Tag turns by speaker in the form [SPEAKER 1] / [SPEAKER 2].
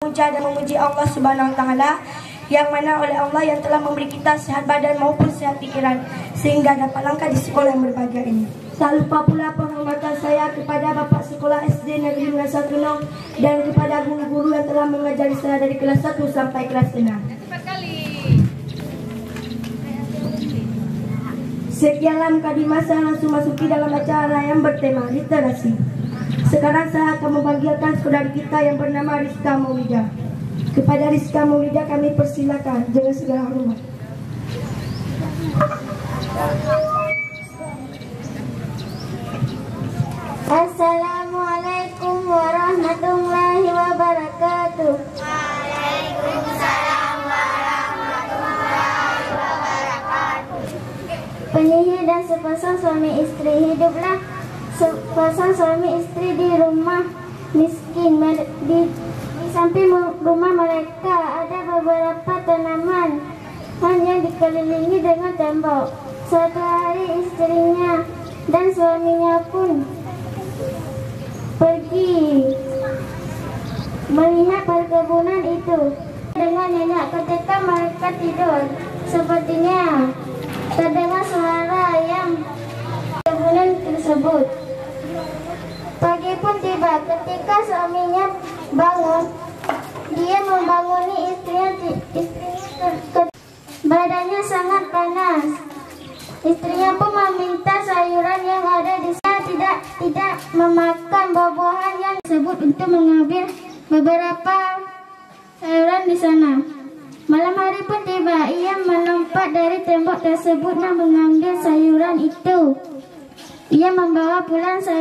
[SPEAKER 1] memuja dan memuji Allah Subhanahu wa taala, yang mana oleh Allah yang telah memberi kita sehat badan maupun sehat pikiran sehingga dapat langkah di sekolah yang berbahagia ini. Tak lupa pula penghormatan saya kepada Bapak Sekolah SD Negeri Mengasar Kenong dan kepada guru-guru yang telah mengajari saya dari kelas 1 sampai kelas 6. Sekianlah mukadimah, saya langsung masuki dalam acara yang bertema literasi. Sekarang saya akan memanggilkan saudari kita yang bernama Rizka Maulidah. Kepada Rizka Maulidah kami persilakan dengan segala hormat.
[SPEAKER 2] Assalamualaikum warahmatullahi wabarakatuh.
[SPEAKER 3] Waalaikumsalam warahmatullahi wabarakatuh.
[SPEAKER 2] Penyihir dan sepasang suami istri. Hiduplah sepasang suami istri di rumah miskin. Di samping rumah mereka ada beberapa tanaman yang dikelilingi dengan tembok. Suatu hari istrinya dan suaminya pun pergi melihat perkebunan itu dengan nyenyak. Ketika mereka tidur, sepertinya terdengar suara yang perkebunan tersebut. Pagi pun tiba. Ketika suaminya bangun, dia membanguni istrinya. Badannya sangat panas. Istrinya pun meminta sayuran yang ada di sana tidak memakan buah-buahan yang disebut untuk mengambil beberapa sayuran di sana. Malam hari pun tiba. Ia melompat dari tembok tersebut dan mengambil sayuran itu. Ia membawa pulang sayuran